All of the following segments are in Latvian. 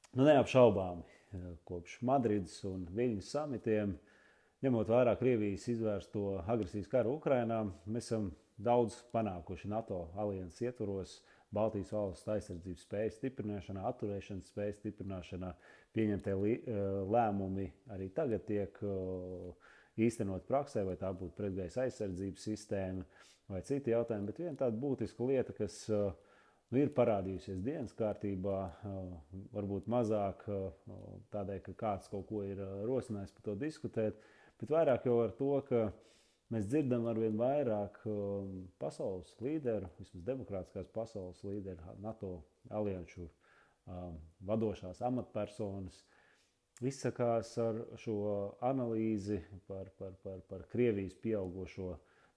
Nu, neapšaubāmi kopš Madrides un Viļņas samitiem, ņemot vērā Krievijas izvērsto agresijas karu Ukrainā, mēs esam daudz panākuši NATO alianses ietvaros, Baltijas valstu aizsardzības spēju stiprināšanā, atturēšanas spēju stiprināšanā. Pieņemtie lēmumi arī tagad tiek īstenot praksē, vai tā būtu pretgaisa aizsardzības sistēma vai citi jautājumi. Bet viena tāda būtiska lieta, kas ir parādījusies dienas kārtībā, varbūt mazāk tādēļ, ka kāds kaut ko ir rosinājis par to diskutēt, bet vairāk jau ar to, ka mēs dzirdam arvien vairāk pasaules līderu, vismaz demokrātiskās pasaules līderu, NATO alianšu vadošās amatpersonas, izsakās ar šo analīzi par Krievijas pieaugušo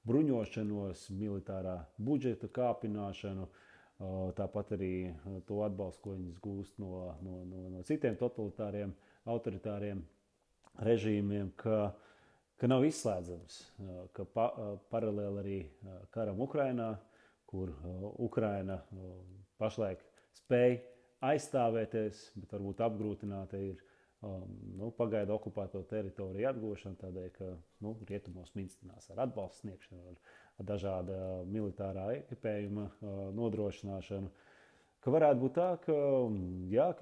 bruņošanos, militārā budžeta kāpināšanu, tāpat arī to atbalstu, ko viņas gūst no citiem totalitāriem, autoritāriem režīmiem, ka nav izslēdzams, ka paralēli arī karam Ukrainā, kur Ukraina pašlaik spēj aizstāvēties, bet varbūt apgrūtināta ir pagaidu okupēto teritoriju atgūšana, tādēļ, ka rietumos minstinās ar atbalstu sniegšanu, ar dažāda militārā ekipējuma nodrošināšanu, ka varētu būt tā, ka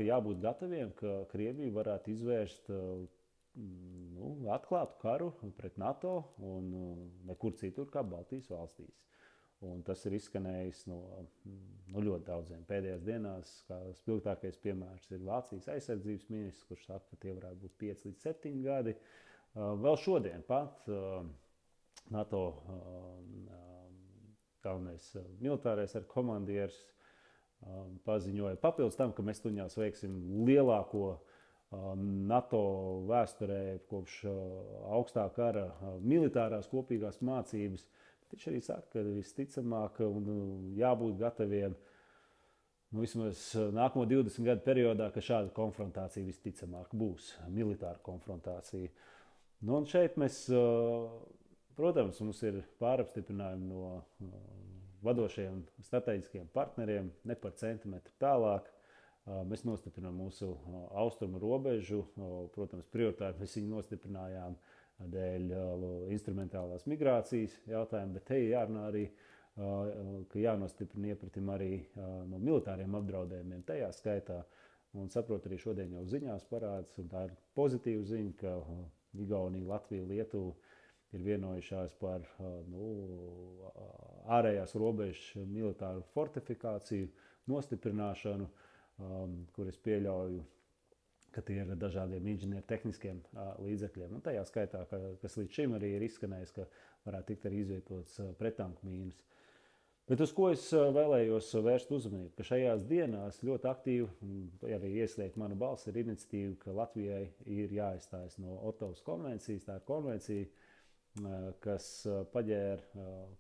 jābūt gataviem, ka Krievija varētu izvērst atklātu karu pret NATO un nekur citur kā Baltijas valstīs. Un tas ir izskanējis no ļoti daudziem. Pēdējās dienās, kā spilgtākais piemērs, ir Vācijas aizsardzības ministrs, kurš saka, ka tie varētu būt 5 līdz 7 gadi. Vēl šodien pat NATO galvenais militārais komandieris paziņoja papildus tam, ka mēs tuņās veiksim lielāko NATO vēsturē kopš augstā kara militārās kopīgās mācības. Viņš arī saka, ka visticamāk un jābūt gataviem vismaz nākamo 20 gadu periodā, ka šāda konfrontācija visticamāk būs, militāra konfrontācija. Un šeit mēs, protams, mums ir pārapstiprinājumi no vadošajiem strateģiskiem partneriem, ne par centimetru tālāk. Mēs nostiprinām mūsu austrumu robežu, protams, prioritāri mēs viņu nostiprinājām dēļ instrumentālās migrācijas jautājumu, bet te ir jārunā arī, ka jānostiprina iepratim arī no militāriem apdraudējumiem tajā skaitā. Un saprot arī šodien jau ziņās parāds, un tā ir pozitīva ziņa, ka Igaunija, Latvija, Lietuva ir vienojušās par ārējās robežas militāru fortifikāciju nostiprināšanu, kur es pieļauju, ka tie ir dažādiem inženiertehniskiem līdzekļiem. Un tajā skaitā, kas līdz šim arī ir izskanējis, ka varētu tikt arī izvietotas prettanku mīnas. Bet uz ko es vēlējos vērst uzmanību, ka šajās dienās ļoti aktīvi arī ieslēgt mana balss ir iniciatīva, ka Latvijai ir jāizstājas no Otavas konvencijas. Tā ir konvencija, kas paģēra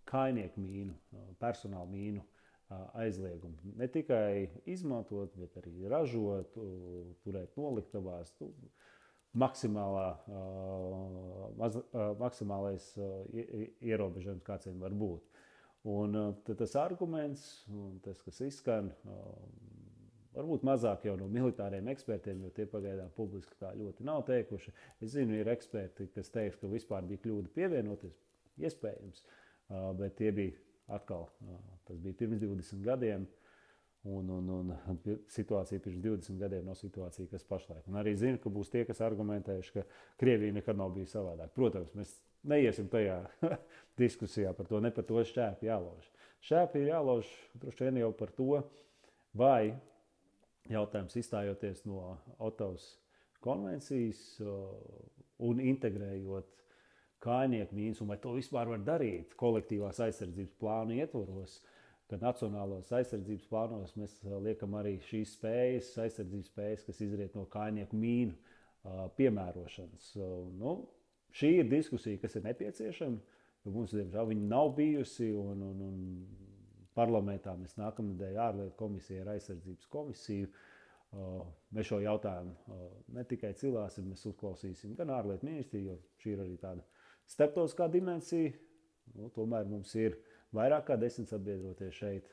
kājnieku mīnu, personāla mīnu aizliegumu. Ne tikai izmantot, bet arī ražot, turēt noliktavās, maksimālais ierobežojums, kāds vien var būt. Un tas arguments, tas, kas izskan, varbūt mazāk jau no militāriem ekspertiem, jo tie pagaidām publiski tā ļoti nav teikuši. Es zinu, ir eksperti, kas teiks, ka vispār bija kļūda pievienoties, iespējams, bet tie bija atkal, tas bija pirms 20 gadiem, un situācija pirms 20 gadiem nav situācija, kas pašlaik. Un arī zinu, ka būs tie, kas argumentējuši, ka Krievija nekad nav bijusi savādāk. Protams, mēs neiesim tajā diskusijā par to, ne par to šķēpi jālauž. Šķēpi ir jālauž droši vien jau par to, vai jautājums izstājoties no Otavas konvencijas un integrējot kājnieku mīnas, un vai to vispār var darīt kolektīvās aizsardzības plānu ietvaros, ka nacionālos aizsardzības plānos mēs liekam arī šīs spējas, aizsardzības spējas, kas izriet no kājnieku mīnu piemērošanas. Šī ir diskusija, kas ir nepieciešama, jo mums, diemžēl, viņa nav bijusi, un parlamentā mēs nākamnedēļ ārlietu komisija ar aizsardzības komisiju. Mēs šo jautājumu ne tikai cilāsim, mēs uzklausīsim gan ārlietu ministriju, jo šī ir arī tāda starptautiskā dimensija. Tomēr mums ir vairāk kā 10 sabiedrotie šeit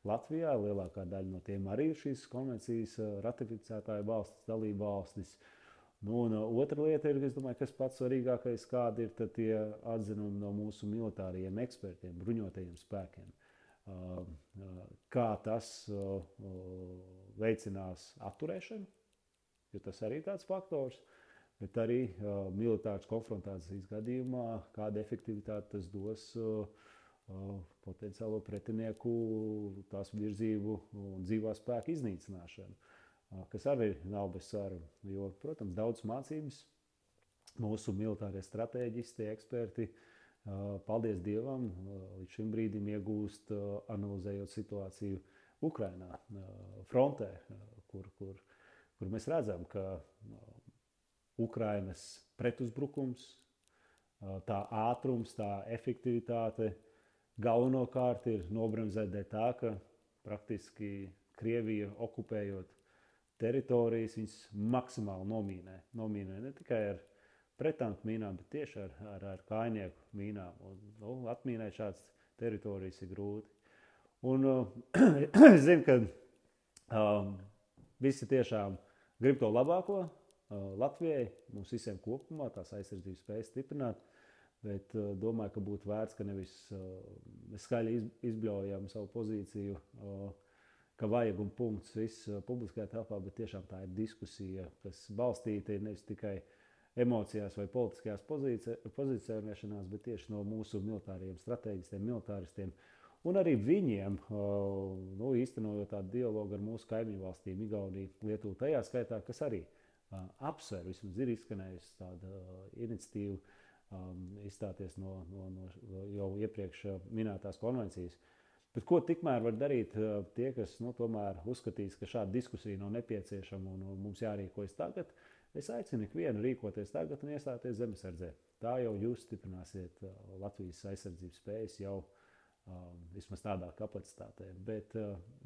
Latvijā. Lielākā daļa no tiem arī ir šīs konvencijas ratificētāju valstis, dalību valstis. Nu, un otra lieta ir, es domāju, kas pats svarīgākais, kādi ir tie atzinumi no mūsu militārajiem ekspertiem, bruņotajiem spēkiem. Kā tas veicinās atturēšanu, jo tas arī ir tāds faktors, bet arī militāras konfrontācijas gadījumā, kāda efektivitāte tas dos potenciālo pretinieku tās virzību un dzīvā spēka iznīcināšanu, kas arī nav bez svaru. Jo, protams, daudz mācības mūsu militārie stratēģisti, eksperti, paldies Dievam, līdz šim brīdim iegūst, analizējot situāciju Ukrainā, frontē, kur mēs redzam, ka Ukrainas pretuzbrukums, tā ātrums, tā efektivitāte galvenokārt ir nobremzēta dēļ tā, ka praktiski Krievija okupējot teritorijas, viņas maksimāli nomīnē ne tikai ar prettanku mīnām, bet tieši ar kājnieku mīnām. Un, atmīnēt šādas teritorijas ir grūti. Un es zinu, ka visi tiešām grib to labāko Latvijai, mums visiem kopumā tās aizsardzības spējas stiprināt, bet domāju, ka būtu vērts, ka nevis mēs skaļi izbļaujam savu pozīciju, ka vajag un punkts viss publiskajā telpā, bet tiešām tā ir diskusija, kas balstīta ir nevis tikai emocijās vai politiskajās pozicionēšanās, bet tieši no mūsu militāriem stratēģistiem, militāristiem, un arī viņiem, īstenojot tādu dialogu ar mūsu kaimiņu valstīm, Igauniju, Lietuvu tajā skaitā, kas arī apsver, vismaz ir izskanējusi tāda iniciatīva izstāties no jau iepriekš minētās konvencijas. Bet ko tikmēr var darīt tie, kas tomēr uzskatīs, ka šāda diskusija nav nepieciešama un mums jārīkojas tagad? Es aicinu ikvienu rīkoties tagad un iestāties zemesardzē. Tā jau jūs stiprināsiet Latvijas aizsardzības spējas jau vismaz tādā kapacitātē. Bet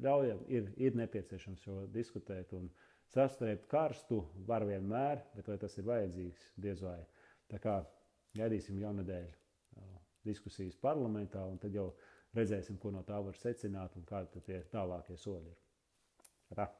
ļaujam, ir nepieciešams šo diskutēt un sastrēpt karstu var vienmēr, bet vai tas ir vajadzīgs, diez vai. Tā kā gaidīsim jaunadēļ diskusijas parlamentā un tad jau redzēsim, ko no tā var secināt un kādi tie tālākie soļi ir. Tā.